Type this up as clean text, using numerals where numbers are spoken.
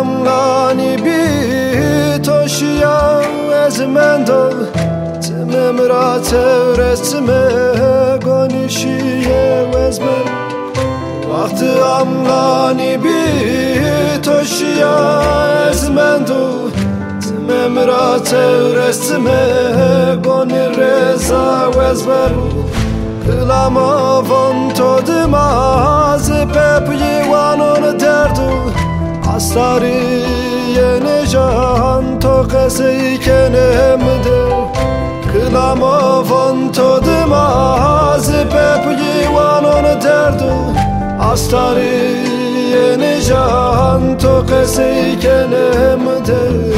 amlani bi toşya ezmendo Tememra tevresime gonişiye vezmen Vakti amlani bi toşya ezmendo Tememra tevresime gonireza vezmen Kılama vonto dimaz pepyi vanon derdu Astari yene jahan to kese kenemde Kılama vonto dimaz pepyi vanon derdu Astari yene jahan to kese kenemde